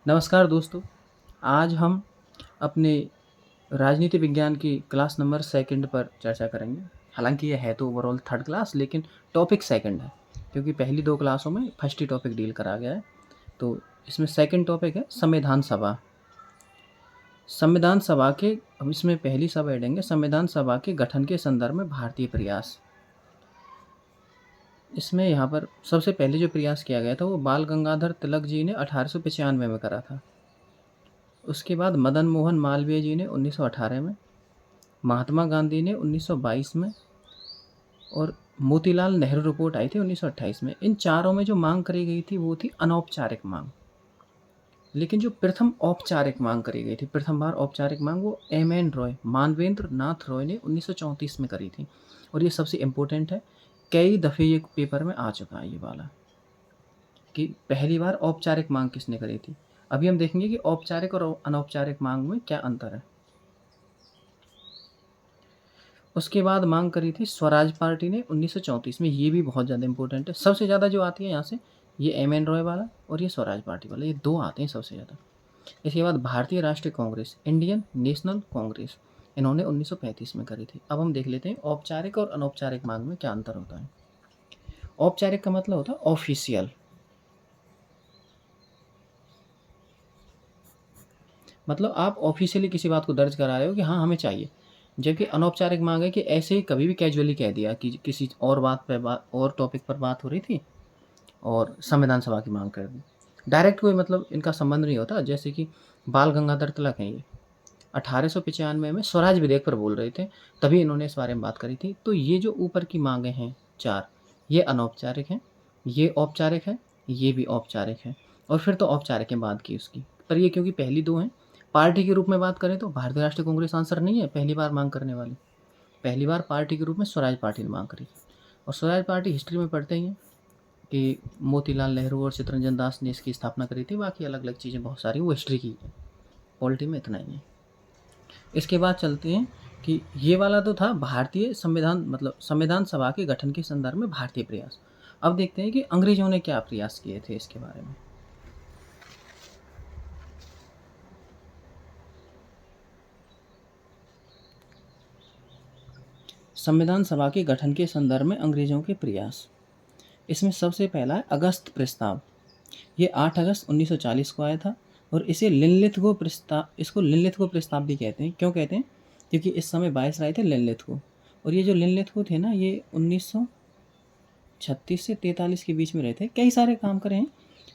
नमस्कार दोस्तों, आज हम अपने राजनीति विज्ञान की क्लास नंबर सेकंड पर चर्चा करेंगे। हालांकि ये है तो ओवरऑल थर्ड क्लास, लेकिन टॉपिक सेकंड है क्योंकि पहली दो क्लासों में फर्स्ट ही टॉपिक डील करा गया है। तो इसमें सेकंड टॉपिक है संविधान सभा। संविधान सभा के अब इसमें पहली सब ऐडेंगे संविधान सभा के गठन के संदर्भ में भारतीय प्रयास। इसमें यहाँ पर सबसे पहले जो प्रयास किया गया था वो बाल गंगाधर तिलक जी ने 1895 में करा था। उसके बाद मदन मोहन मालवीय जी ने 1918 में, महात्मा गांधी ने 1922 में और मोतीलाल नेहरू रिपोर्ट आई थी 1928 में। इन चारों में जो मांग करी गई थी वो थी अनौपचारिक मांग। लेकिन जो प्रथम औपचारिक मांग करी गई थी, प्रथम बार औपचारिक मांग, वो एम एन रॉय, मानवेंद्र नाथ रॉय ने 1934 में करी थी। और ये सबसे इम्पोर्टेंट है, कई दफ़े ये पेपर में आ चुका है ये वाला, कि पहली बार औपचारिक मांग किसने करी थी। अभी हम देखेंगे कि औपचारिक और अनौपचारिक मांग में क्या अंतर है। उसके बाद मांग करी थी स्वराज पार्टी ने 1934 में। ये भी बहुत ज़्यादा इंपॉर्टेंट है, सबसे ज़्यादा जो आती है यहाँ से ये एम एन रॉय वाला और ये स्वराज पार्टी वाला, ये दो आते हैं सबसे ज़्यादा। इसके बाद भारतीय राष्ट्रीय कांग्रेस, इंडियन नेशनल कांग्रेस, इन्होंने 1935 में करी थी। अब हम देख लेते हैं औपचारिक और अनौपचारिक मांग में क्या अंतर होता है। औपचारिक का मतलब होता है ऑफिशियल, मतलब आप ऑफिशियली किसी बात को दर्ज करा रहे हो कि हाँ हमें चाहिए। जबकि अनौपचारिक मांग है कि ऐसे ही कभी भी कैजुअली कह दिया कि किसी और बात पे बात और टॉपिक पर बात हो रही थी और संविधान सभा की मांग कर दी। डायरेक्ट कोई मतलब इनका संबंध नहीं होता। जैसे कि बाल गंगाधर तिलक हैं, ये 1895 में स्वराज विधेयक पर बोल रहे थे, तभी इन्होंने इस बारे में बात करी थी। तो ये जो ऊपर की मांगे हैं चार, ये अनौपचारिक हैं, ये औपचारिक है, ये भी औपचारिक है, और फिर तो औपचारिक है बाद की उसकी। पर ये क्योंकि पहली दो हैं, पार्टी के रूप में बात करें तो भारतीय राष्ट्रीय कांग्रेस आंसर नहीं है पहली बार मांग करने वाली। पहली बार पार्टी के रूप में स्वराज पार्टी ने मांग करी। और स्वराज पार्टी हिस्ट्री में पढ़ते ही हैं कि मोतीलाल नेहरू और चित्तरंजन दास ने इसकी स्थापना करी थी। बाकी अलग अलग चीज़ें बहुत सारी वो हिस्ट्री की है, पॉलिटी में इतना ही है। इसके बाद चलते हैं कि ये वाला तो था भारतीय संविधान, मतलब संविधान सभा के गठन के संदर्भ में भारतीय प्रयास। अब देखते हैं कि अंग्रेजों ने क्या प्रयास किए थे इसके बारे में। संविधान सभा के गठन के संदर्भ में अंग्रेजों के प्रयास, इसमें सबसे पहला है अगस्त प्रस्ताव। ये 8 अगस्त 1940 को आया था और इसे लिनलिथगो प्रस्ताव, इसको लिनलिथगो प्रस्ताव भी कहते हैं। क्यों कहते हैं? क्योंकि इस समय वायसराय थे लिनलिथगो। और ये जो लिनलिथगो थे ना, ये 1936 से 43 के बीच में रहे थे। कई सारे काम करे हैं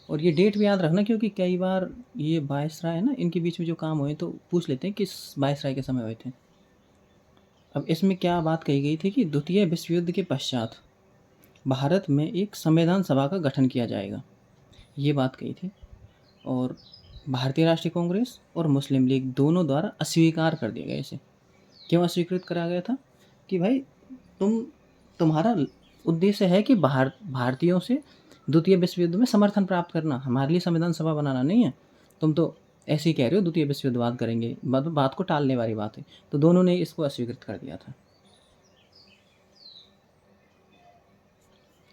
और ये डेट भी याद रखना, क्योंकि कई बार ये वायसराय है ना, इनके बीच में जो काम हुए तो पूछ लेते हैं किस वायसराय के समय हुए थे। अब इसमें क्या बात कही गई थी कि द्वितीय विश्व युद्ध के पश्चात भारत में एक संविधान सभा का गठन किया जाएगा, ये बात कही थी। और भारतीय राष्ट्रीय कांग्रेस और मुस्लिम लीग दोनों द्वारा अस्वीकार कर दिया गया इसे। क्यों अस्वीकृत करा गया था? कि भाई तुम्हारा उद्देश्य है कि भारतीयों से द्वितीय विश्व युद्ध में समर्थन प्राप्त करना, हमारे लिए संविधान सभा बनाना नहीं है। तुम तो ऐसे ही कह रहे हो द्वितीय विश्व युद्ध बात करेंगे, बात को टालने वाली बात है। तो दोनों ने इसको अस्वीकृत कर दिया था।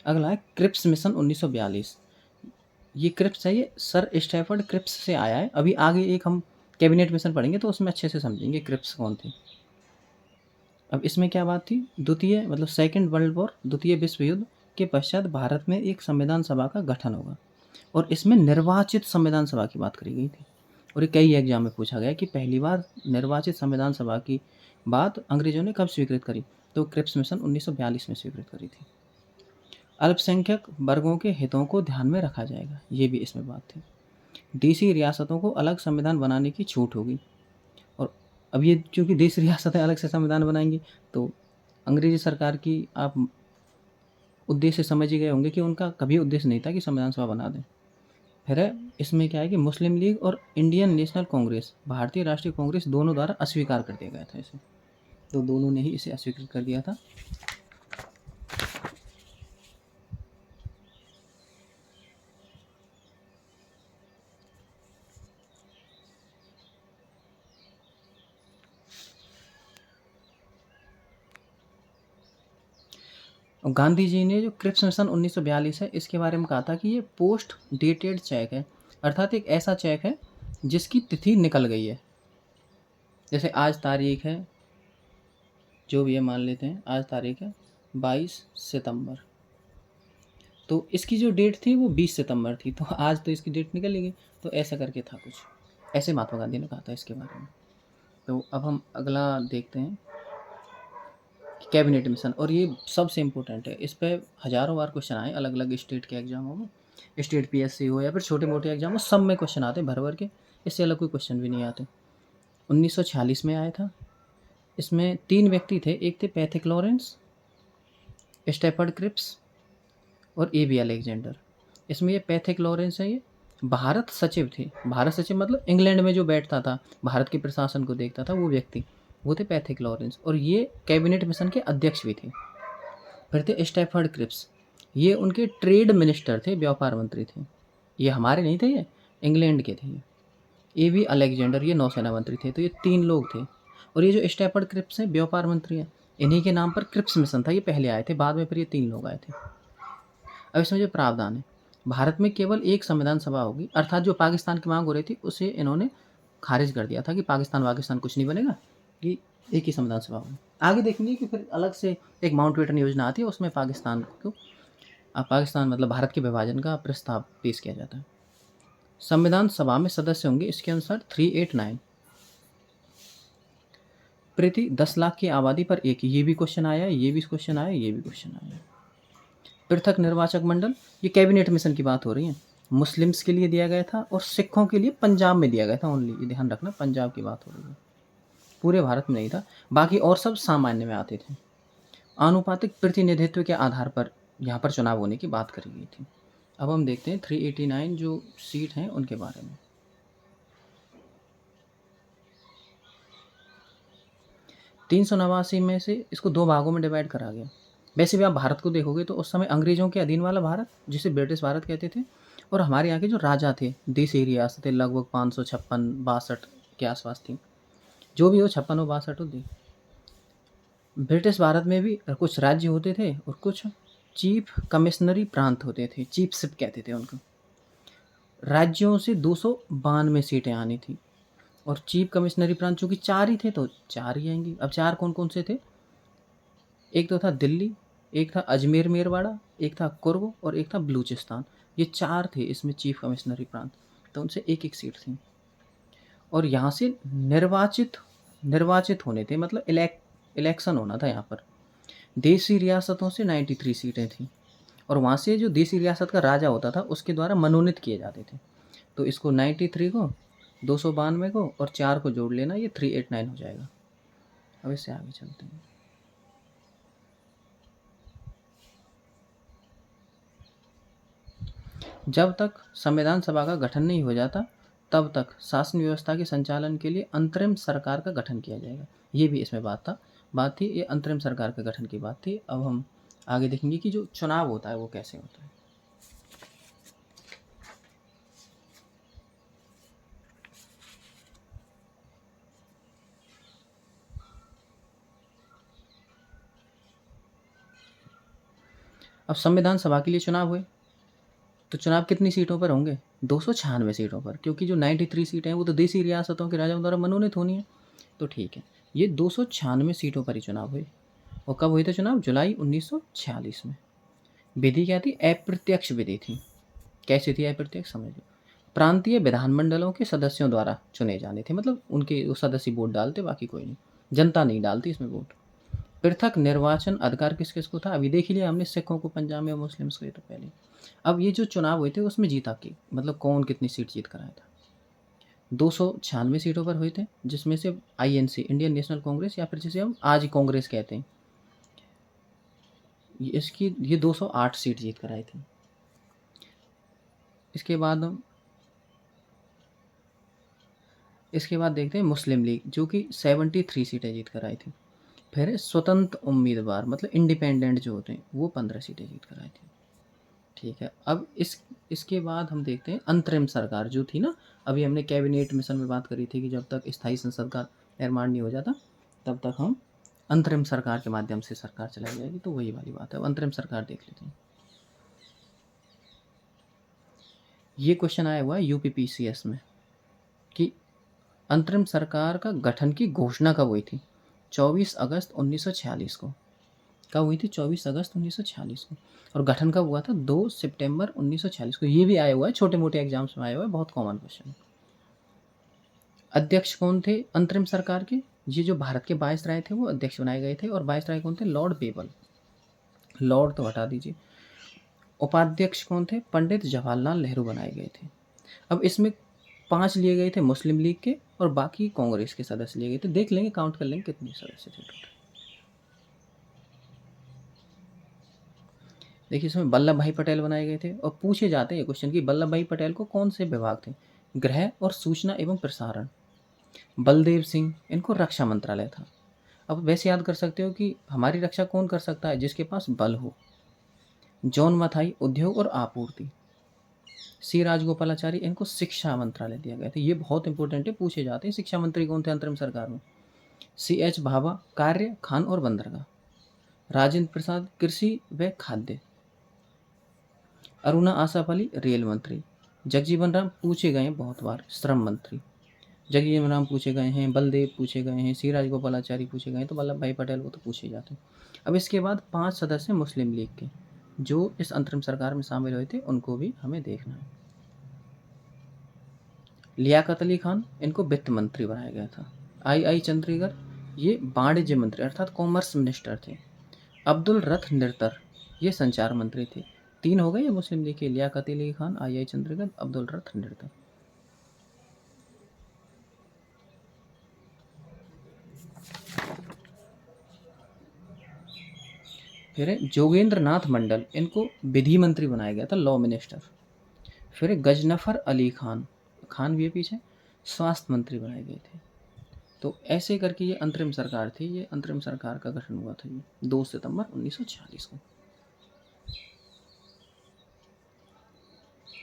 अगला है क्रिप्स मिशन 1942। ये क्रिप्स है, ये सर स्टैफर्ड क्रिप्स से आया है। अभी आगे एक हम कैबिनेट मिशन पढ़ेंगे तो उसमें अच्छे से समझेंगे क्रिप्स कौन थे। अब इसमें क्या बात थी? द्वितीय मतलब सेकंड वर्ल्ड वॉर, द्वितीय विश्व युद्ध के पश्चात भारत में एक संविधान सभा का गठन होगा और इसमें निर्वाचित संविधान सभा की बात करी गई थी। और ये कई एग्जाम में पूछा गया कि पहली बार निर्वाचित संविधान सभा की बात अंग्रेजों ने कब स्वीकृत करी? तो क्रिप्स मिशन 1942 में स्वीकृत करी थी। अल्पसंख्यक वर्गों के हितों को ध्यान में रखा जाएगा, ये भी इसमें बात थी। देशी रियासतों को अलग संविधान बनाने की छूट होगी। और अब ये चूँकि देश रियासतें अलग से संविधान बनाएंगी, तो अंग्रेजी सरकार की आप उद्देश्य समझ ही गए होंगे कि उनका कभी उद्देश्य नहीं था कि संविधान सभा बना दें। फिर है इसमें क्या है कि मुस्लिम लीग और इंडियन नेशनल कांग्रेस, भारतीय राष्ट्रीय कांग्रेस, दोनों द्वारा अस्वीकार कर दिया गया था इसे। तो दोनों ने ही इसे अस्वीकृत कर दिया था। और गांधी जी ने जो क्रिप्स मिशन 1942 है इसके बारे में कहा था कि ये पोस्ट डेटेड चेक है, अर्थात एक ऐसा चेक है जिसकी तिथि निकल गई है। जैसे आज तारीख है, जो भी ये मान लेते हैं, आज तारीख है 22 सितंबर, तो इसकी जो डेट थी वो 20 सितंबर थी, तो आज तो इसकी डेट निकल ही गई। तो ऐसा करके था कुछ, ऐसे महात्मा गांधी ने कहा था इसके बारे में। तो अब हम अगला देखते हैं कि कैबिनेट मिशन, और ये सबसे इम्पोर्टेंट है, इस पर हज़ारों बार क्वेश्चन आए अलग अलग स्टेट के एग्जामों में, स्टेट पीएससी हो या फिर छोटे मोटे एग्जाम हो, सब में क्वेश्चन आते हैं भर भर के, इससे अलग कोई क्वेश्चन भी नहीं आते। 1946 में आया था। इसमें 3 व्यक्ति थे, एक थे पैथिक लॉरेंस, स्टेफर्ड क्रिप्स और ए बी अलेक्जेंडर। इसमें ये पैथिक लॉरेंस है, ये भारत सचिव थे। भारत सचिव मतलब इंग्लैंड में जो बैठता था, भारत के प्रशासन को देखता था, वो व्यक्ति, वो थे पैथिक लॉरेंस, और ये कैबिनेट मिशन के अध्यक्ष भी थे। फिर थे स्टेफर्ड क्रिप्स, ये उनके ट्रेड मिनिस्टर थे, व्यापार मंत्री थे। ये हमारे नहीं थे, ये इंग्लैंड के थे। ए बी अलेक्जेंडर, ये नौसेना मंत्री थे। तो ये 3 लोग थे। और ये जो स्टेफर्ड क्रिप्स हैं, व्यापार मंत्री हैं, इन्हीं के नाम पर क्रिप्स मिशन था, ये पहले आए थे, बाद में फिर ये 3 लोग आए थे। अब इसमें जो प्रावधान है, भारत में केवल एक संविधान सभा होगी, अर्थात जो पाकिस्तान की मांग हो रही थी उसे इन्होंने खारिज कर दिया था कि पाकिस्तान कुछ नहीं बनेगा, कि एक ही संविधान सभा होगी। आगे देखेंगे कि फिर अलग से एक माउंटबेटन योजना आती है, उसमें पाकिस्तान को, पाकिस्तान मतलब भारत के विभाजन का प्रस्ताव पेश किया जाता है। संविधान सभा में सदस्य होंगे इसके अनुसार 389, प्रति 10 लाख की आबादी पर एक। ये भी क्वेश्चन आया है, ये भी क्वेश्चन आया है, ये भी क्वेश्चन आया है। पृथक निर्वाचक मंडल, ये कैबिनेट मिशन की बात हो रही है, मुस्लिम्स के लिए दिया गया था और सिखों के लिए पंजाब में दिया गया था ओनली, ये ध्यान रखना, पंजाब की बात हो रही है, पूरे भारत में नहीं था, बाकी और सब सामान्य में आते थे। आनुपातिक प्रतिनिधित्व के आधार पर यहाँ पर चुनाव होने की बात करी गई थी। अब हम देखते हैं 389 जो सीट हैं उनके बारे में। 389 में से इसको 2 भागों में डिवाइड करा गया। वैसे भी आप भारत को देखोगे तो उस समय अंग्रेजों के अधीन वाला भारत, जिसे ब्रिटिश भारत कहते थे, और हमारे यहाँ के जो राजा थे, देसी रियासतें लगभग 556-62 के आसपास थी, जो भी हो 56 और 62 थी। ब्रिटिश भारत में भी कुछ राज्य होते थे और कुछ चीफ कमिश्नरी प्रांत होते थे, चीफशिप कहते थे उनको। राज्यों से 292 सीटें आनी थी, और चीफ कमिश्नरी प्रांत चूँकि 4 ही थे तो 4 ही आएंगी। अब 4 कौन कौन से थे? एक तो था दिल्ली, एक था अजमेर मेरवाड़ा, एक था कुर्ग और एक था बलूचिस्तान। ये 4 थे इसमें चीफ कमिश्नरी प्रांत, तो उनसे एक एक सीट थी। और यहाँ से निर्वाचित होने थे, मतलब इलेक्शन होना था यहाँ पर। देसी रियासतों से 93 सीटें थीं, और वहाँ से जो देसी रियासत का राजा होता था उसके द्वारा मनोनीत किए जाते थे। तो इसको 93 को, 292 को और 4 को जोड़ लेना, ये 389 हो जाएगा। अब इससे आगे चलते हैं। जब तक संविधान सभा का गठन नहीं हो जाता तब तक शासन व्यवस्था के संचालन के लिए अंतरिम सरकार का गठन किया जाएगा। ये भी इसमें बात थी, ये अंतरिम सरकार के गठन की बात थी। अब हम आगे देखेंगे कि जो चुनाव होता है वो कैसे होता है। अब संविधान सभा के लिए चुनाव हुए, तो चुनाव कितनी सीटों पर होंगे? 296 सीटों पर, क्योंकि जो 93 सीटें हैं वो तो देसी रियासतों के राजाओं द्वारा मनोनीत होनी है, तो ठीक है। ये 296 सीटों पर ही चुनाव हुए। और कब हुए थे चुनाव? जुलाई 1946 में। विधि क्या थी? अप्रत्यक्ष विधि थी। कैसी थी अप्रत्यक्ष? समझिए, प्रांतीय विधानमंडलों के सदस्यों द्वारा चुने जाने थे, मतलब उनके सदस्य वोट डालते, बाकी कोई नहीं, जनता नहीं डालती इसमें वोट। पृथक निर्वाचन अधिकार किस किस को था? अभी देख लिया हमने, सिखों को, पंजाब में, मुस्लिम्स को, ये तो पहले। अब ये जो चुनाव हुए थे उसमें जीता की, मतलब कौन कितनी सीट जीत कर आया था? 296 सीटों पर हुए थे, जिसमें से INC, इंडियन नेशनल कांग्रेस, या फिर जिसे हम आज कांग्रेस कहते हैं, ये 208 सीट जीत कर आई थी। इसके बाद देखते हैं मुस्लिम लीग, जो कि 73 सीटें जीत कर आई थी। फिर स्वतंत्र उम्मीदवार, मतलब इंडिपेंडेंट जो होते हैं, वो 15 सीटें जीत कर आई थी। ठीक है। अब इसके बाद हम देखते हैं अंतरिम सरकार जो थी ना, अभी हमने कैबिनेट मिशन में बात करी थी कि जब तक स्थायी संसद का निर्माण नहीं हो जाता तब तक हम अंतरिम सरकार के माध्यम से सरकार चलाई जाएगी, तो वही वाली बात है। अब अंतरिम सरकार देख लेते हैं। ये क्वेश्चन आया हुआ है UPPCS में, कि अंतरिम सरकार का गठन की घोषणा कब हुई थी? 24 अगस्त 1946 को। कब हुई थी? 24 अगस्त 1946 को। और गठन कब हुआ था? 2 सितंबर 1946 को। ये भी आया हुआ है, छोटे-मोटे एग्ज़ाम्स में आया हुआ है, बहुत कॉमन क्वेश्चन है। अध्यक्ष कौन थे अंतरिम सरकार के? ये जो भारत के वायसराय थे वो अध्यक्ष बनाए गए थे। और वायसराय कौन थे? Lord label. लॉर्ड तो हटा दीजिए। उपाध्यक्ष कौन थे? पंडित जवाहरलाल नेहरू बनाए गए थे। अब इसमें 5 लिए गए थे मुस्लिम लीग के और बाकी कांग्रेस के सदस्य लिए गए थे। देख लेंगे, काउंट कर लेंगे कितने सदस्य थे टोटल। देखिए, इसमें वल्लभ भाई पटेल बनाए गए थे। और पूछे जाते हैं ये क्वेश्चन कि वल्लभ भाई पटेल को कौन से विभाग थे? गृह और सूचना एवं प्रसारण। बलदेव सिंह, इनको रक्षा मंत्रालय था। अब वैसे याद कर सकते हो कि हमारी रक्षा कौन कर सकता है? जिसके पास बल हो। जॉन मथाई, उद्योग और आपूर्ति। सी राजगोपालाचारी, इनको शिक्षा मंत्रालय दिया गया था। ये बहुत इंपॉर्टेंट है, पूछे जाते हैं। शिक्षा मंत्री कौन थे अंतरिम सरकार में? सी एच भाभा, कार्य, खान और बंदरगाह। राजेंद्र प्रसाद, कृषि व खाद्य। अरुणा आसाफ अली, रेल मंत्री। जगजीवन राम पूछे गए हैं बहुत बार, श्रम मंत्री। जगजीवन राम पूछे गए हैं, बलदेव पूछे गए हैं, सी राजगोपालाचारी पूछे गए हैं, तो वल्लभ भाई पटेल वो तो पूछे जाते हैं। अब इसके बाद 5 सदस्य मुस्लिम लीग के जो इस अंतरिम सरकार में शामिल हुए थे, उनको भी हमें देखना है। लियाकत अली खान, इनको वित्त मंत्री बनाया गया था। आई चंद्रीगर, ये वाणिज्य मंत्री अर्थात कॉमर्स मिनिस्टर थे। अब्दुल रथ निरतर, ये संचार मंत्री थे। 3 हो गए ये मुस्लिम लीग के, लियाकत अली खान, आई चंद्रीगर, अब्दुल रथ निरतर। फिर है जोगेंद्र नाथ मंडल, इनको विधि मंत्री बनाया गया था, लॉ मिनिस्टर। फिर है गजनफर अली खान, खान भी है पीछे, स्वास्थ्य मंत्री बनाए गए थे। तो ऐसे करके ये अंतरिम सरकार थी। ये अंतरिम सरकार का गठन हुआ था ये 2 सितंबर 1946 को।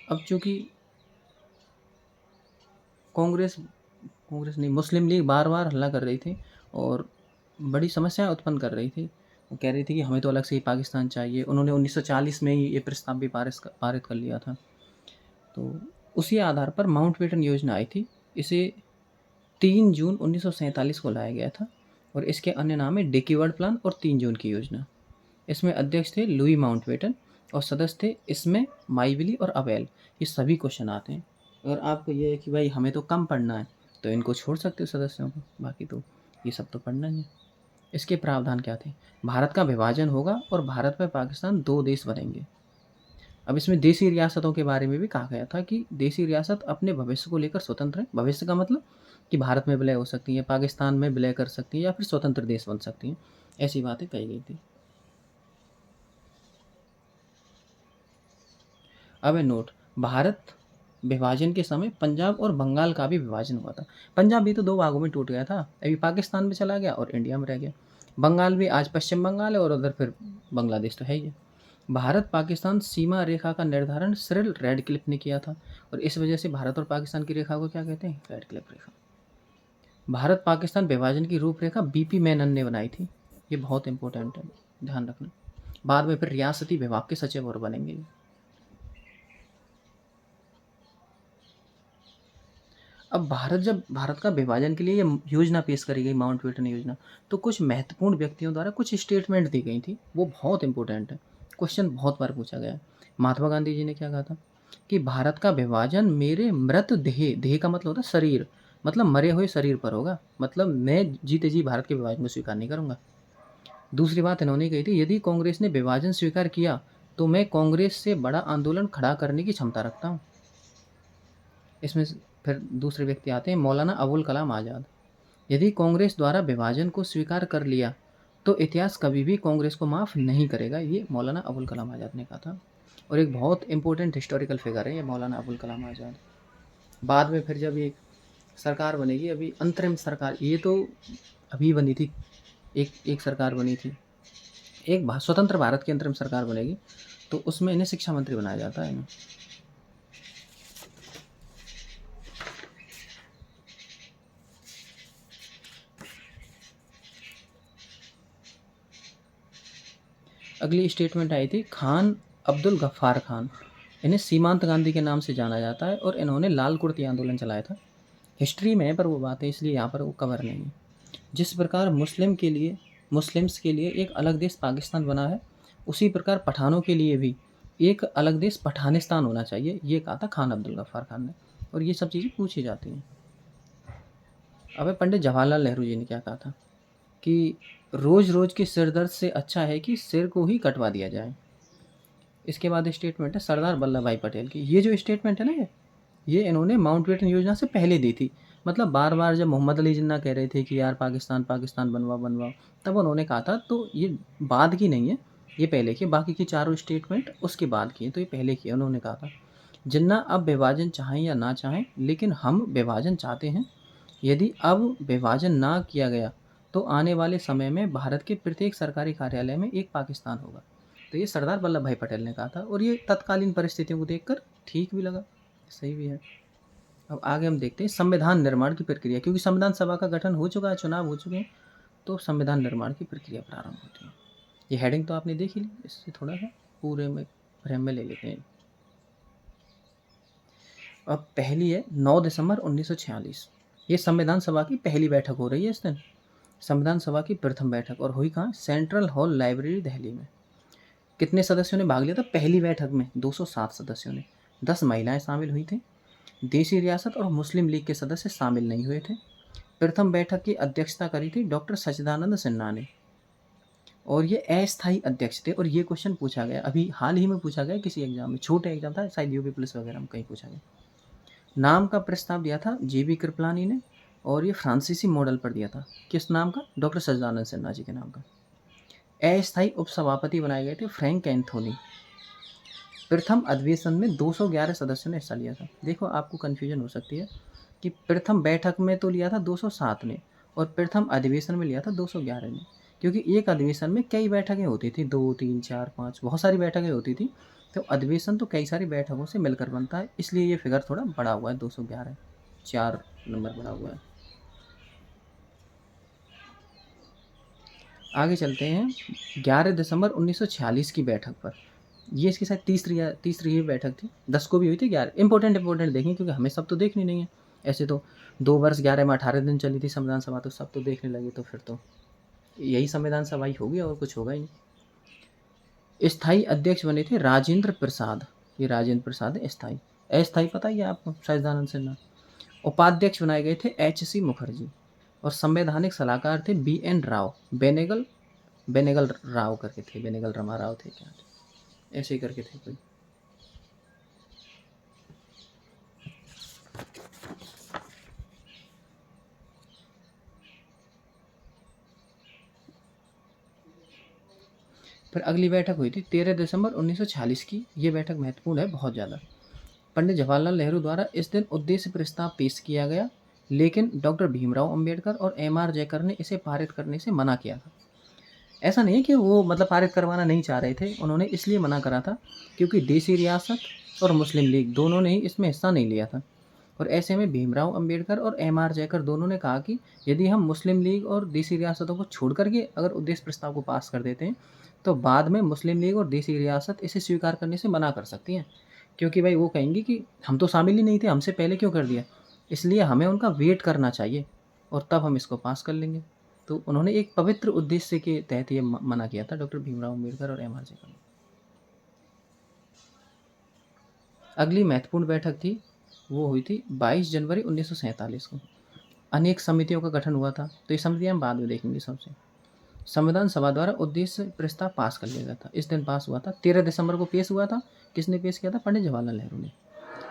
अब चूंकि कांग्रेस कांग्रेस नहीं, मुस्लिम लीग बार बार हल्ला कर रही थी और बड़ी समस्याएं उत्पन्न कर रही थी। वो कह रही थी कि हमें तो अलग से ही पाकिस्तान चाहिए। उन्होंने 1940 में ही ये प्रस्ताव भी पारित कर लिया था। तो उसी आधार पर माउंटबेटन योजना आई थी। इसे 3 जून 1947 को लाया गया था और इसके अन्य नाम है डिकीवर्ड प्लान और 3 जून की योजना। इसमें अध्यक्ष थे लुई माउंटबेटन और सदस्य थे इसमें माइविली और अवेल। ये सभी क्वेश्चन आते हैं। अगर आपको ये है कि भाई हमें तो कम पढ़ना है तो इनको छोड़ सकते हो सदस्यों को, बाकी तो ये सब तो पढ़ना ही है। इसके प्रावधान क्या थे? भारत का विभाजन होगा और भारत व पाकिस्तान 2 देश बनेंगे। अब इसमें देसी रियासतों के बारे में भी कहा गया था कि देसी रियासत अपने भविष्य को लेकर स्वतंत्र है। भविष्य का मतलब कि भारत में विलय हो सकती है, पाकिस्तान में विलय कर सकती है या फिर स्वतंत्र देश बन सकती हैं। ऐसी बातें कही गई थी। अब है नोट, भारत विभाजन के समय पंजाब और बंगाल का भी विभाजन हुआ था। पंजाब भी तो 2 भागों में टूट गया था, अभी पाकिस्तान में चला गया और इंडिया में रह गया। बंगाल भी आज पश्चिम बंगाल है और उधर फिर बांग्लादेश तो है ही है। भारत पाकिस्तान सीमा रेखा का निर्धारण सिरिल रेडक्लिफ ने किया था और इस वजह से भारत और पाकिस्तान की रेखा को क्या कहते हैं? रेडक्लिफ रेखा। भारत पाकिस्तान विभाजन की रूपरेखा बीपी मेनन ने बनाई थी। ये बहुत इंपॉर्टेंट है, ध्यान रखना। बाद में फिर रियासती विभाग के सचिव और बनेंगे। अब भारत का विभाजन के लिए ये योजना पेश करी गई, माउंटबेटन योजना, तो कुछ महत्वपूर्ण व्यक्तियों द्वारा कुछ स्टेटमेंट दी गई थी। वो बहुत इंपॉर्टेंट है, क्वेश्चन बहुत बार पूछा गया है। महात्मा गांधी जी ने क्या कहा था कि भारत का विभाजन मेरे मृत देह, देह का मतलब होता है शरीर, मतलब मरे हुए शरीर पर होगा, मतलब मैं जीते जी भारत के विभाजन को स्वीकार नहीं करूंगा। दूसरी बात इन्होंने कही थी, यदि कांग्रेस ने विभाजन स्वीकार किया तो मैं कांग्रेस से बड़ा आंदोलन खड़ा करने की क्षमता रखता हूँ। इसमें फिर दूसरे व्यक्ति आते हैं मौलाना अबुल कलाम आज़ाद। यदि कांग्रेस द्वारा विभाजन को स्वीकार कर लिया तो इतिहास कभी भी कांग्रेस को माफ़ नहीं करेगा, ये मौलाना अबुल कलाम आज़ाद ने कहा था। और एक बहुत इंपॉर्टेंट हिस्टोरिकल फिगर है ये मौलाना अबुल कलाम आज़ाद। बाद में फिर जब ये सरकार बनेगी, अभी अंतरिम सरकार, ये तो अभी बनी थी, एक सरकार बनी थी, एक स्वतंत्र भारत की अंतरिम सरकार बनेगी तो उसमें इन्हें शिक्षा मंत्री बनाया जाता है इन्हें। अगली स्टेटमेंट आई थी खान अब्दुल गफ्फार खान। इन्हें सीमांत गांधी के नाम से जाना जाता है और इन्होंने लाल कुर्ती आंदोलन चलाया था। हिस्ट्री में है पर वो बात है, इसलिए यहाँ पर वो कवर नहीं है। जिस प्रकार मुस्लिम्स के लिए एक अलग देश पाकिस्तान बना है, उसी प्रकार पठानों के लिए भी एक अलग देश पठानिस्तान होना चाहिए, ये कहा था खान अब्दुल गफ्फार खान ने। और ये सब चीज़ें पूछी जाती हैं। अब पंडित जवाहरलाल नेहरू जी ने क्या कहा था कि रोज़ रोज़ के सिर दर्द से अच्छा है कि सिर को ही कटवा दिया जाए। इसके बाद स्टेटमेंट है सरदार वल्लभ भाई पटेल की। ये जो स्टेटमेंट है ना, ये इन्होंने माउंटबेटन योजना से पहले दी थी। मतलब बार बार जब मोहम्मद अली जिन्ना कह रहे थे कि यार पाकिस्तान पाकिस्तान बनवाओ बनवाओ, तब उन्होंने कहा था। तो ये बाद की नहीं है, ये पहले की। बाकी की चारों स्टेटमेंट उसके बाद की है, तो ये पहले की है। उन्होंने कहा था जिन्ना अब विभाजन चाहें या ना चाहें, लेकिन हम विभाजन चाहते हैं। यदि अब विभाजन ना किया गया तो आने वाले समय में भारत के प्रत्येक सरकारी कार्यालय में एक पाकिस्तान होगा। तो ये सरदार वल्लभ भाई पटेल ने कहा था, और ये तत्कालीन परिस्थितियों को देखकर ठीक भी लगा, सही भी है। अब आगे हम देखते हैं संविधान निर्माण की प्रक्रिया। क्योंकि संविधान सभा का गठन हो चुका है, चुनाव हो चुके हैं, तो संविधान निर्माण की प्रक्रिया प्रारंभ होती है। ये हेडिंग तो आपने देख ही ली, इससे थोड़ा सा पूरे में फ्रेम में ले लेते हैं। अब पहली है 9 दिसंबर 1946। ये संविधान सभा की पहली बैठक हो रही है इस दिन। संविधान सभा की प्रथम बैठक, और हुई कहाँ? सेंट्रल हॉल लाइब्रेरी, दिल्ली में। कितने सदस्यों ने भाग लिया था पहली बैठक में? 207 सदस्यों ने। 10 महिलाएं शामिल हुई थी। देशी रियासत और मुस्लिम लीग के सदस्य शामिल नहीं हुए थे। प्रथम बैठक की अध्यक्षता करी थी डॉक्टर सच्चिदानंद सिन्हा ने, और ये अस्थायी अध्यक्ष थे। और ये क्वेश्चन पूछा गया, अभी हाल ही में पूछा गया किसी एग्जाम में, छोटे एग्जाम था शायद, यूपी पुलिस वगैरह में कहीं पूछा गया। नाम का प्रस्ताव दिया था JB कृपलानी ने, और ये फ्रांसीसी मॉडल पर दिया था। किस नाम का? डॉक्टर सच्चिदानंद सिन्हा जी के नाम का। अस्थायी उपसभापति बनाए गए थे फ्रैंक एंथोनी। प्रथम अधिवेशन में 211 सदस्यों ने हिस्सा लिया था। देखो आपको कन्फ्यूजन हो सकती है कि प्रथम बैठक में तो लिया था 207 ने, और प्रथम अधिवेशन में लिया था 211 ने, क्योंकि एक अधिवेशन में कई बैठकें होती थी, 2, 3, 4, 5, बहुत सारी बैठकें होती थी। तो अधिवेशन तो कई सारी बैठकों से मिलकर बनता है, इसलिए ये फिगर थोड़ा बड़ा हुआ है, 211, 4 नंबर बड़ा हुआ है। आगे चलते हैं 11 दिसंबर 1946 की बैठक पर। ये इसके साथ तीसरी ही बैठक थी। 10 को भी हुई थी, 11 इंपॉर्टेंट देखें, क्योंकि हमें सब तो देखनी नहीं है। ऐसे तो 2 वर्ष 11 में 18 दिन चली थी संविधान सभा, तो सब तो देखने लगे, तो फिर तो यही संविधान सभा ही होगी, और कुछ होगा ही नहीं। स्थायी अध्यक्ष बने थे राजेंद्र प्रसाद। ये राजेंद्र प्रसाद है स्थायी। अस्थायी पता ही है आपको, सच्चिदानंद सिन्हा। उपाध्यक्ष बनाए गए थे HC मुखर्जी, और संवैधानिक सलाहकार थे BN राव। बेनेगल राव करके थे, बेनेगल रमा राव थे क्या, ऐसे ही करके थे कोई। फिर अगली बैठक हुई थी 13 दिसंबर 1946 की। ये बैठक महत्वपूर्ण है बहुत ज़्यादा। पंडित जवाहरलाल नेहरू द्वारा इस दिन उद्देश्य प्रस्ताव पेश किया गया, लेकिन डॉक्टर भीमराव अंबेडकर और MR जयकर ने इसे पारित करने से मना किया था। ऐसा नहीं है कि वो मतलब पारित करवाना नहीं चाह रहे थे, उन्होंने इसलिए मना करा था क्योंकि देशी रियासत और मुस्लिम लीग दोनों ने ही इसमें हिस्सा नहीं लिया था। और ऐसे में भीमराव अंबेडकर और MR जयकर दोनों ने कहा कि यदि हम मुस्लिम लीग और देशी रियासतों को छोड़ करके अगर उद्देश्य प्रस्ताव को पास कर देते हैं, तो बाद में मुस्लिम लीग और देशी रियासत इसे स्वीकार करने से मना कर सकती हैं, क्योंकि भाई वो कहेंगे कि हम तो शामिल ही नहीं थे, हमसे पहले क्यों कर दिया, इसलिए हमें उनका वेट करना चाहिए और तब हम इसको पास कर लेंगे। तो उन्होंने एक पवित्र उद्देश्य के तहत ये मना किया था, डॉक्टर भीमराव अंबेडकर और MR जयकर ने। अगली महत्वपूर्ण बैठक थी, वो हुई थी 22 जनवरी 1947 को। अनेक समितियों का गठन हुआ था, तो ये समितियाँ हम बाद में देखेंगे। सबसे संविधान सभा द्वारा उद्देश्य प्रस्ताव पास कर लिया गया था, इस दिन पास हुआ था। 13 दिसंबर को पेश हुआ था। किसने पेश किया था? पंडित जवाहरलाल नेहरू ने।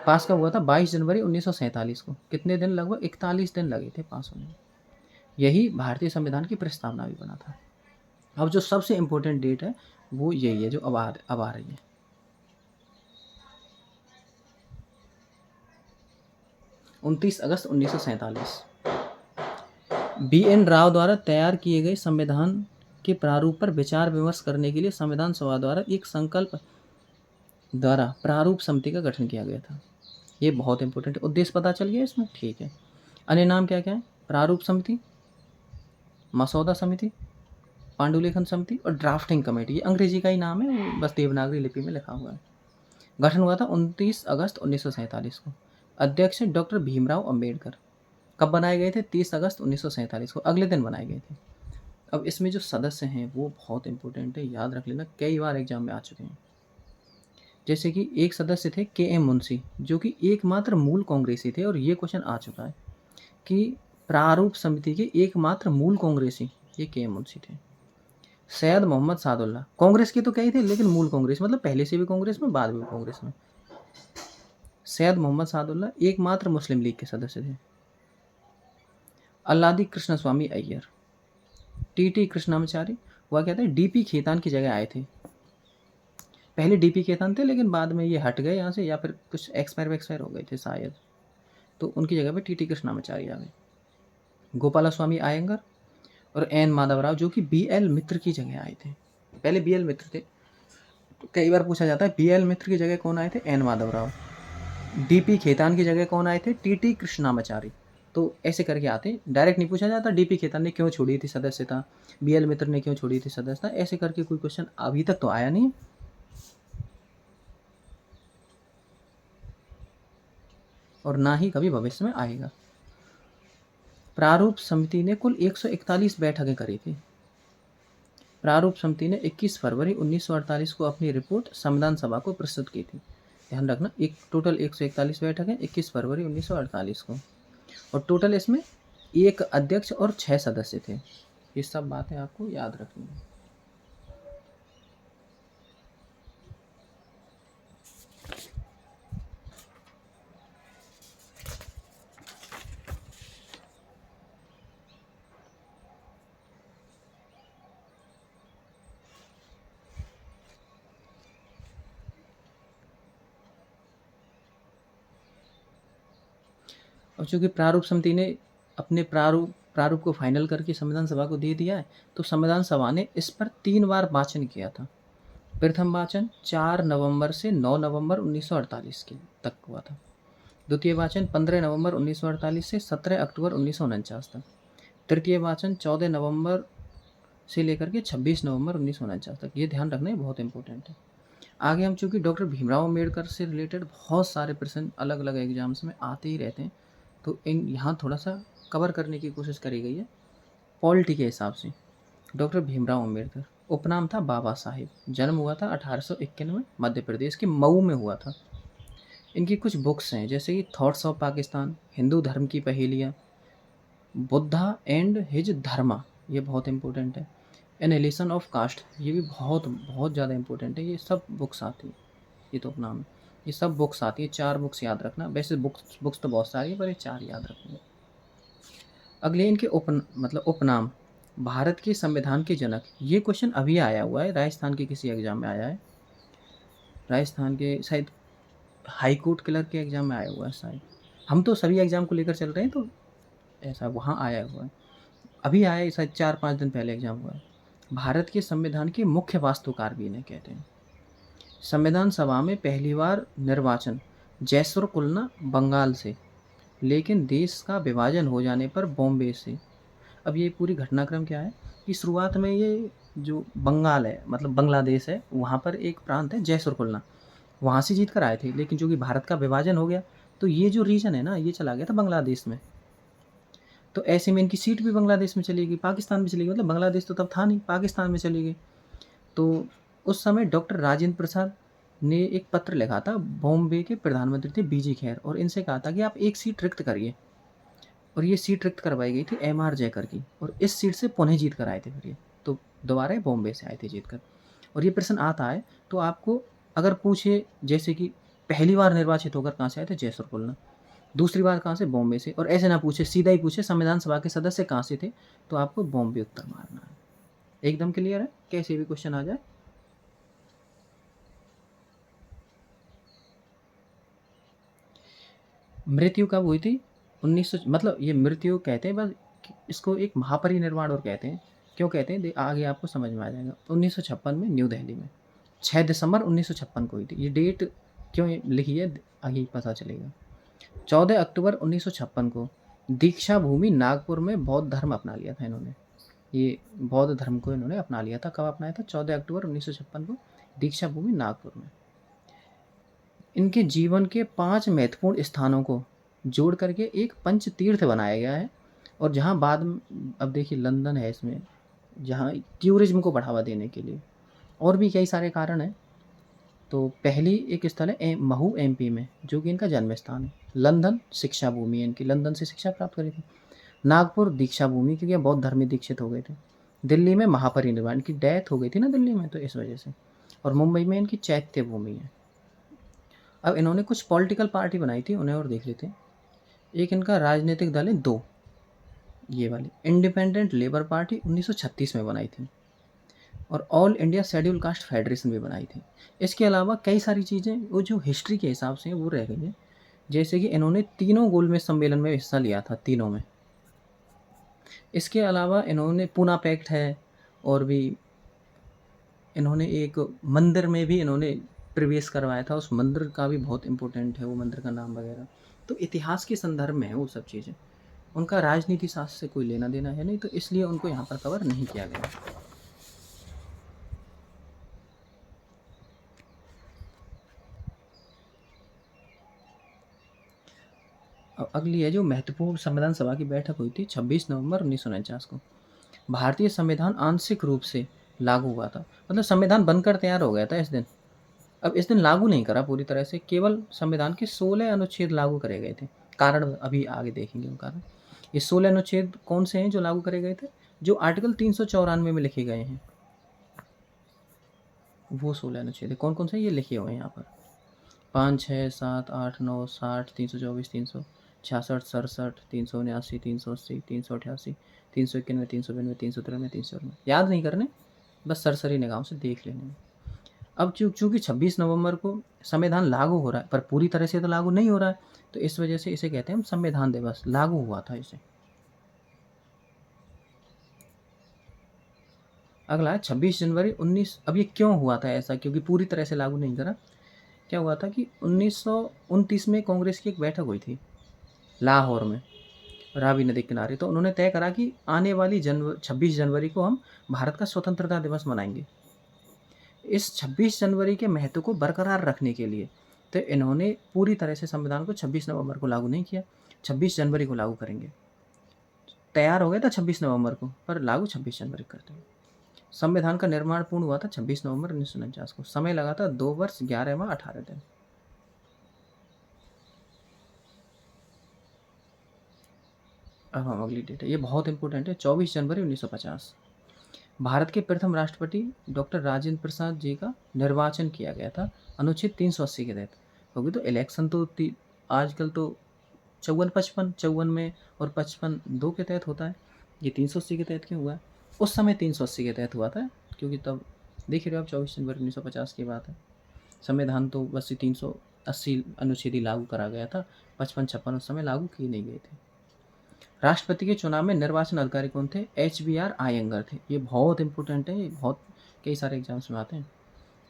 पास कब हुआ था? 22 जनवरी 1947 को। कितने दिन? लगभग 41 दिन लगे थे पास होने में। यही भारतीय संविधान की प्रस्तावना भी बना था। अब जो सबसे इम्पोर्टेंट डेट है वो यही है जो अब आ रही है। 29 अगस्त 1947। BN राव द्वारा तैयार किए गए संविधान के प्रारूप पर विचार विमर्श करने के लिए संविधान सभा द्वारा एक संकल्प द्वारा प्रारूप समिति का गठन किया गया था। ये बहुत इंपॉर्टेंट उद्देश्य पता चल गया इसमें, ठीक है। अन्य नाम क्या क्या है? प्रारूप समिति, मसौदा समिति, पांडुलेखन समिति और ड्राफ्टिंग कमेटी। ये अंग्रेजी का ही नाम है, वो बस देवनागरी लिपि में लिखा हुआ है। गठन हुआ था 29 अगस्त 1947 को। अध्यक्ष डॉक्टर भीमराव अंबेडकर। कब बनाए गए थे? 30 अगस्त 1947 को, अगले दिन बनाए गए थे। अब इसमें जो सदस्य हैं वो बहुत इंपॉर्टेंट है, याद रख लेना, कई बार एग्जाम में आ चुके हैं। जैसे कि एक सदस्य थे के एम मुंशी, जो कि एकमात्र मूल कांग्रेसी थे, और ये क्वेश्चन आ चुका है कि प्रारूप समिति के एकमात्र मूल कांग्रेसी ये के एम मुंशी थे। सैयद मोहम्मद सादुल्ला, कांग्रेस के तो कई थे लेकिन मूल कांग्रेस मतलब पहले से भी कांग्रेस में, बाद में भी कांग्रेस में। सैयद मोहम्मद सादुल्ला एकमात्र मुस्लिम लीग के सदस्य थे। अल्लादी कृष्ण स्वामी अय्यर, टी कृष्णामाचारी, वह कहते हैं डीपी खेतान की जगह आए थे। पहले डीपी खेतान थे लेकिन बाद में ये हट गए यहाँ से, या फिर कुछ एक्सपायर हो गए थे शायद, तो उनकी जगह पे टी कृष्णामाचारी आ गए। गोपाला स्वामी आयंगर और एन माधवराव, जो कि बी एल मित्र की जगह आए थे। पहले बी एल मित्र थे, तो कई बार पूछा जाता है बी एल मित्र की जगह कौन आए थे? एन माधवराव। डीपी खेतान की जगह कौन आए थे? टी कृष्णामाचारी। तो ऐसे करके आते, डायरेक्ट नहीं पूछा जाता डीपी खेतान ने क्यों छोड़ी थी सदस्यता, बी एल मित्र ने क्यों छोड़ी थी सदस्यता, ऐसे करके कोई क्वेश्चन अभी तक तो आया नहीं, और ना ही कभी भविष्य में आएगा। प्रारूप समिति ने कुल 141 बैठकें करी थी। प्रारूप समिति ने 21 फरवरी 1948 को अपनी रिपोर्ट संविधान सभा को प्रस्तुत की थी। ध्यान रखना, एक टोटल 141 बैठकें 21 फरवरी 1948 को, और टोटल इसमें एक अध्यक्ष और 6 सदस्य थे। ये सब बातें आपको याद रखनी है। और चूंकि प्रारूप समिति ने अपने प्रारूप को फाइनल करके संविधान सभा को दे दिया है, तो संविधान सभा ने इस पर 3 बार वाचन किया था। प्रथम वाचन 4 नवंबर से 9 नवंबर 1948 के तक हुआ था। द्वितीय वाचन 15 नवंबर 1948 से 17 अक्टूबर 1949 तक। तृतीय वाचन 14 नवंबर से लेकर के 26 नवंबर 1949 तक। ये ध्यान रखना, बहुत इंपॉर्टेंट है। आगे हम चूंकि डॉक्टर भीमराव अम्बेडकर से रिलेटेड बहुत सारे प्रश्न अलग अलग एग्जाम्स में आते ही रहते हैं, तो इन यहाँ थोड़ा सा कवर करने की कोशिश करी गई है पॉलिटी के हिसाब से। डॉक्टर भीमराव अम्बेडकर, उपनाम था बाबा साहिब, जन्म हुआ था 1891 मध्य प्रदेश के मऊ में हुआ था। इनकी कुछ बुक्स हैं, जैसे कि थॉट्स ऑफ पाकिस्तान, हिंदू धर्म की पहेलियाँ, बुद्धा एंड हिज धर्मा, ये बहुत इंपॉर्टेंट है। एनालिसिस ऑफ कास्ट, ये भी बहुत बहुत ज़्यादा इंपॉर्टेंट है। ये सब बुक्स आती है, ये तो नाम है, ये सब बुक्स आती है। 4 बुक्स याद रखना, वैसे बुक्स तो बहुत सारी है पर ये 4 याद रखना। अगले इनके उपनाम, भारत के संविधान के जनक, ये क्वेश्चन अभी आया हुआ है, राजस्थान के किसी एग्जाम में आया है, राजस्थान के शायद हाई कोर्ट क्लर्क के एग्जाम में आया हुआ है शायद। हम तो सभी एग्जाम को लेकर चल रहे हैं, तो ऐसा वहाँ आया हुआ है, अभी आया है शायद 4-5 दिन पहले एग्जाम हुआ है। भारत के संविधान के मुख्य वास्तुकार भी इन्हें कहते हैं। संविधान सभा में पहली बार निर्वाचन जयसुर कुलना बंगाल से, लेकिन देश का विभाजन हो जाने पर बॉम्बे से। अब ये पूरी घटनाक्रम क्या है कि शुरुआत में ये जो बंगाल है, मतलब बांग्लादेश है, वहाँ पर एक प्रांत है जयसुर कुलना, वहाँ से जीत कर आए थे, लेकिन जो कि भारत का विभाजन हो गया, तो ये जो रीजन है ना, ये चला गया था बांग्लादेश में। तो ऐसे में इनकी सीट भी बांग्लादेश में चली गई, पाकिस्तान में चली गई, मतलब बांग्लादेश तो तब था नहीं, पाकिस्तान में चली गई। तो उस समय डॉक्टर राजेंद्र प्रसाद ने एक पत्र लिखा था, बॉम्बे के प्रधानमंत्री थे बीजी खैर, और इनसे कहा था कि आप एक सीट रिक्त करिए, और ये सीट रिक्त करवाई गई थी एम आर जयकर की, और इस सीट से पुनः जीत कर आए थे फिर ये, तो दोबारा बॉम्बे से आए थे जीत कर। और ये प्रश्न आता है तो आपको अगर पूछे, जैसे कि पहली बार निर्वाचित होकर कहाँ से आए थे? जयसुर कुलना। दूसरी बार कहाँ से? बॉम्बे से। और ऐसे ना पूछे, सीधा ही पूछे संविधान सभा के सदस्य कहाँ से थे, तो आपको बॉम्बे उत्तर मारना है। एकदम क्लियर है, कैसे भी क्वेश्चन आ जाए। मृत्यु कब हुई थी? 1900, मतलब ये मृत्यु कहते हैं, बस इसको एक महापरिनिर्वाण और कहते हैं। क्यों कहते हैं आगे आपको समझ में आ जाएगा। 1956 में न्यू दिल्ली में 6 दिसंबर 1956 को हुई थी। ये डेट क्यों लिखी है आगे पता चलेगा। 14 अक्टूबर 1956 को दीक्षा भूमि नागपुर में बौद्ध धर्म अपना लिया था इन्होंने। ये बौद्ध धर्म को इन्होंने अपना लिया था। कब अपनाया था? 14 अक्टूबर 1956 को दीक्षा भूमि नागपुर में। इनके जीवन के 5 महत्वपूर्ण स्थानों को जोड़ करके एक पंच तीर्थ बनाया गया है। और जहाँ बाद में अब देखिए लंदन है इसमें, जहाँ टूरिज्म को बढ़ावा देने के लिए, और भी कई सारे कारण हैं। तो पहली एक स्थल है महू एमपी में, जो कि इनका जन्म स्थान है। लंदन शिक्षा भूमि है इनकी, लंदन से शिक्षा प्राप्त करी थी। नागपुर दीक्षा भूमि, क्योंकि ये बौद्ध धर्म में दीक्षित हो गए थे। दिल्ली में महापरिनिर्वाण, इनकी डेथ हो गई थी ना दिल्ली में, तो इस वजह से। और मुंबई में इनकी चैत्य भूमि है। अब इन्होंने कुछ पॉलिटिकल पार्टी बनाई थी, उन्हें और देख लेते हैं। एक इनका राजनीतिक दल है दो, ये वाली इंडिपेंडेंट लेबर पार्टी 1936 में बनाई थी, और all India schedule caste federation भी बनाई थी। इसके अलावा कई सारी चीज़ें वो जो हिस्ट्री के हिसाब से हैं वो रह गई हैं। जैसे कि इन्होंने तीनों गोलमेज सम्मेलन में हिस्सा लिया था, तीनों में। इसके अलावा इन्होंने पूना पैक्ट है, और भी इन्होंने एक मंदिर में भी इन्होंने प्रवेश करवाया था, उस मंदिर का भी बहुत इम्पोर्टेंट है वो मंदिर का नाम वगैरह। तो इतिहास के संदर्भ में है वो सब चीज़ें। उनका राजनीति शास्त्र से कोई लेना देना है नहीं, तो इसलिए उनको यहाँ पर कवर नहीं किया गया। अब अगली है जो महत्वपूर्ण संविधान सभा की बैठक हुई थी 26 नवंबर 1949 को। भारतीय संविधान आंशिक रूप से लागू हुआ था, मतलब संविधान बनकर तैयार हो गया था इस दिन। अब इस दिन लागू नहीं करा पूरी तरह से, केवल संविधान के 16 अनुच्छेद लागू करे गए थे। कारण अभी आगे देखेंगे उन कारण। ये 16 अनुच्छेद कौन से हैं जो लागू करे गए थे? जो आर्टिकल 394 में लिखे गए हैं, वो 16 अनुच्छेद है। कौन कौन से ये लिखे हुए हैं यहाँ पर? 5, 6, 7, 8, 9, 60, 324, 366, 67, 379, 380, 388, 391, 392, 393, 394। याद नहीं करने, बस सरसरी निगाहों से देख लेने। अब चूंकि 26 नवंबर को संविधान लागू हो रहा है, पर पूरी तरह से तो लागू नहीं हो रहा है, तो इस वजह से इसे कहते हैं हम संविधान दिवस। लागू हुआ था इसे। अगला है 26 जनवरी 19। अब ये क्यों हुआ था ऐसा? क्योंकि पूरी तरह से लागू नहीं करा। क्या हुआ था कि 1929 में कांग्रेस की एक बैठक हुई थी लाहौर में, रावी नदी किनारे। तो उन्होंने तय करा कि आने वाली 26 जनवरी को हम भारत का स्वतंत्रता दिवस मनाएंगे। इस 26 जनवरी के महत्व को बरकरार रखने के लिए तो इन्होंने पूरी तरह से संविधान को 26 नवंबर को लागू नहीं किया, 26 जनवरी को लागू करेंगे। तैयार हो गया था 26 नवंबर को, पर लागू 26 जनवरी करते हैं। संविधान का निर्माण पूर्ण हुआ था 26 नवंबर 1949 को। समय लगा था 2 वर्ष 11 माह 18 दिन। अब हम अगली डेट है, ये बहुत इंपॉर्टेंट है। 24 जनवरी 1950 भारत के प्रथम राष्ट्रपति डॉक्टर राजेंद्र प्रसाद जी का निर्वाचन किया गया था अनुच्छेद 380 के तहत। क्योंकि तो इलेक्शन तो आजकल तो 54-55 में और 55-2 के तहत होता है। ये 380 के तहत क्यों हुआ है? उस समय 380 के तहत हुआ था, क्योंकि तब देख रहे हो आप 24 जनवरी 1950 की बात है। संविधान तो बस 380 अनुच्छेद ही लागू करा गया था, 55-56 उस समय लागू किए नहीं गए थे। राष्ट्रपति के चुनाव में निर्वाचन अधिकारी कौन थे? HBR आयंगर थे। ये बहुत इंपॉर्टेंट है, ये बहुत कई सारे एग्जाम्स में आते हैं।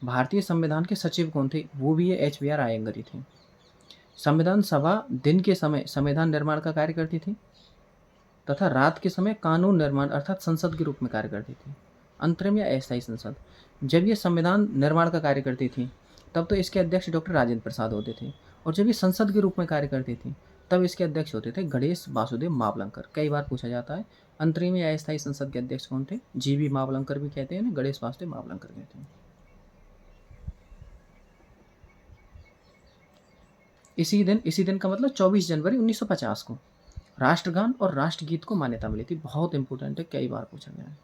भारतीय संविधान के सचिव कौन थे? वो भी ये HBR आयंगर ही थे। संविधान सभा दिन के समय संविधान निर्माण का कार्य करती थी, तथा रात के समय कानून निर्माण अर्थात संसद के रूप में कार्य करती थी। अंतरिम या अस्थायी संसद। जब ये संविधान निर्माण का कार्य करती थी तब तो इसके अध्यक्ष डॉक्टर राजेंद्र प्रसाद होते थे, और जब ये संसद के रूप में कार्य करती थी तब इसके अध्यक्ष होते थे गणेश वासुदेव मावलंकर। कई बार पूछा जाता है अंतरिम या अस्थायी संसद के अध्यक्ष कौन थे? GV मावलंकर भी कहते हैं, गणेश वासुदेव मावलंकर कहते हैं। इसी दिन का मतलब 24 जनवरी 1950 को राष्ट्रगान और राष्ट्रगीत को मान्यता मिली थी। बहुत इंपॉर्टेंट है, कई बार पूछा गया है।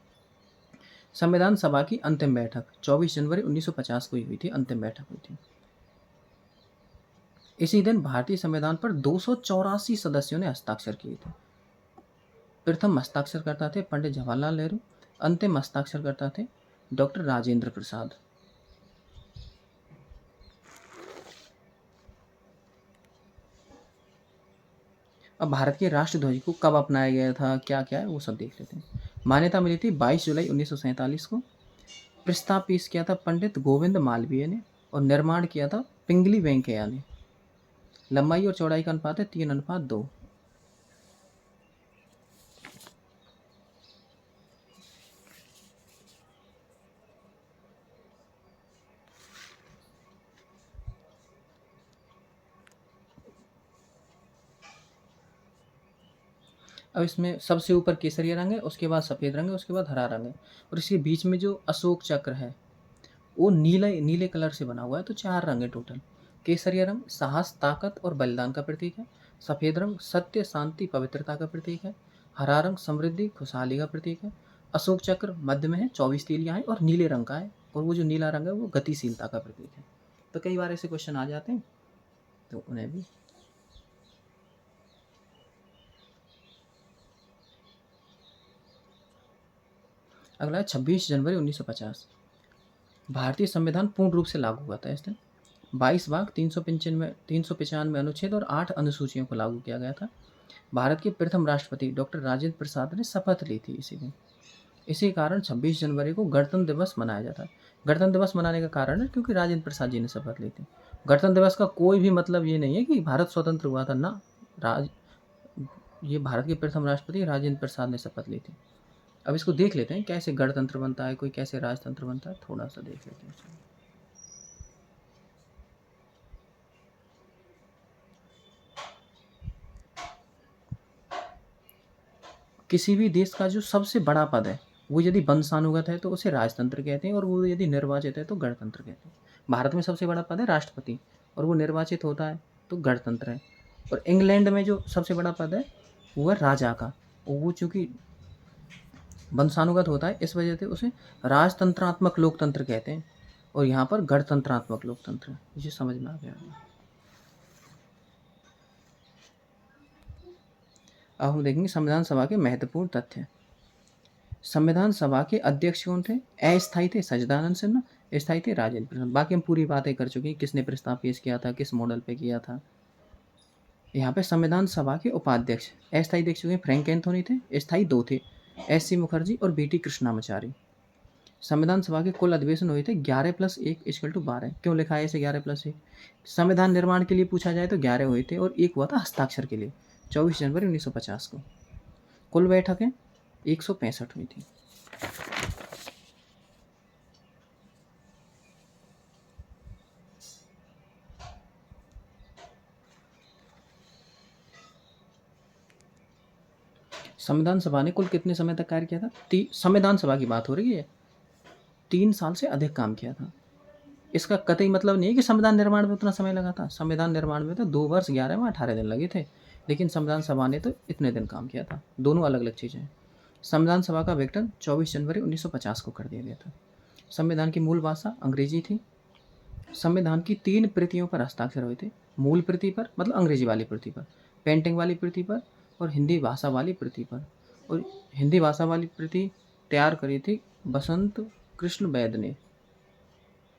संविधान सभा की अंतिम बैठक 24 जनवरी 1950 को ही हुई थी, अंतिम बैठक हुई थी। इसी दिन भारतीय संविधान पर 284 सदस्यों ने हस्ताक्षर किए थे। प्रथम हस्ताक्षरकर्ता थे पंडित जवाहरलाल नेहरू, अंतिम हस्ताक्षरकर्ता थे डॉक्टर राजेंद्र प्रसाद। अब भारत के राष्ट्रध्वज को कब अपनाया गया था, क्या क्या है वो सब देख लेते हैं। मान्यता मिली थी 22 जुलाई 1947 को। प्रस्ताव पेश किया था पंडित गोविंद मालवीय ने, और निर्माण किया था पिंगली वेंकैया ने। लंबाई और चौड़ाई का अनुपात है 3:2। अब इसमें सबसे ऊपर केसरिया रंग है, उसके बाद सफ़ेद रंग है, उसके बाद हरा रंग है, और इसके बीच में जो अशोक चक्र है वो नीले नीले कलर से बना हुआ है। तो 4 रंग है टोटल। केसरिया रंग साहस, ताकत और बलिदान का प्रतीक है। सफ़ेद रंग सत्य, शांति, पवित्रता का प्रतीक है। हरा रंग समृद्धि, खुशहाली का प्रतीक है। अशोक चक्र मध्य में है, 24 तीलियां हैं और नीले रंग का है, और वो जो नीला रंग है वो गतिशीलता का प्रतीक है। तो कई बार ऐसे क्वेश्चन आ जाते हैं, तो उन्हें भी। अगला है 26 जनवरी 1950। भारतीय संविधान पूर्ण रूप से लागू हुआ था इस दिन। 22 भाग, 395 अनुच्छेद और 8 अनुसूचियों को लागू किया गया था। भारत के प्रथम राष्ट्रपति डॉक्टर राजेंद्र प्रसाद ने शपथ ली थी इसी दिन। इसी कारण 26 जनवरी को गणतंत्र दिवस मनाया जाता है। गणतंत्र दिवस मनाने का कारण है क्योंकि राजेंद्र प्रसाद जी ने शपथ ली थी। गणतंत्र दिवस का कोई भी मतलब ये नहीं है कि भारत स्वतंत्र हुआ था ना। राज ये भारत के प्रथम राष्ट्रपति राजेंद्र प्रसाद ने शपथ ली थी। अब इसको देख लेते हैं कैसे गणतंत्र बनता है, कोई कैसे राजतंत्र बनता है, थोड़ा सा देख लेते हैं। किसी भी देश का जो सबसे बड़ा पद है वो यदि वंशानुगत है तो उसे राजतंत्र कहते हैं, और वो यदि निर्वाचित है तो गणतंत्र कहते हैं। भारत में सबसे बड़ा पद है राष्ट्रपति, और वो निर्वाचित होता है तो गणतंत्र है। और इंग्लैंड में जो सबसे बड़ा पद है वो है राजा का, और वो चूंकि वंशानुगत होता है इस वजह से उसे राजतंत्रात्मक लोकतंत्र कहते हैं, और यहाँ पर गणतंत्रात्मक लोकतंत्र है। ये समझ में आ गया। अब हम देखेंगे संविधान सभा के महत्वपूर्ण तथ्य। संविधान सभा के अध्यक्ष कौन थे? अस्थायी थे सच्चिदानंद सिन्हा, स्थायी थे राजेंद्र प्रसाद। बाकी हम पूरी बातें कर चुके हैं, किसने प्रस्ताव पेश किया था, किस मॉडल पे किया था। यहाँ पे संविधान सभा के उपाध्यक्ष अस्थायी देख चुके हैं, फ्रैंक एंथोनी थे। स्थायी 2 थे, एस सी मुखर्जी और बी टी कृष्णामाचारी। संविधान सभा के कुल अधिवेशन हुए थे 11 + 1 = 12। क्यों लिखा है इसे 11 + 1? संविधान निर्माण के लिए पूछा जाए तो 11 हुए थे, और एक हुआ था हस्ताक्षर के लिए 24 जनवरी 1950 को। कुल बैठकें 165 हुई थी। संविधान सभा ने कुल कितने समय तक कार्य किया था? संविधान सभा की बात हो रही है, 3 साल से अधिक काम किया था। इसका कतई मतलब नहीं है कि संविधान निर्माण में उतना समय लगा था। संविधान निर्माण में तो 2 वर्ष 11 माह 18 दिन लगे थे, लेकिन संविधान सभा ने तो इतने दिन काम किया था। दोनों अलग अलग चीज़ें हैं। संविधान सभा का विघटन 24 जनवरी 1950 को कर दिया गया था। संविधान की मूल भाषा अंग्रेजी थी। संविधान की 3 प्रतियों पर हस्ताक्षर हुए थे। मूल प्रति पर, मतलब अंग्रेजी वाली प्रति पर, पेंटिंग वाली प्रति पर, और हिंदी भाषा वाली प्रति पर। और हिंदी भाषा वाली प्रति तैयार करी थी बसंत कृष्ण वैद ने।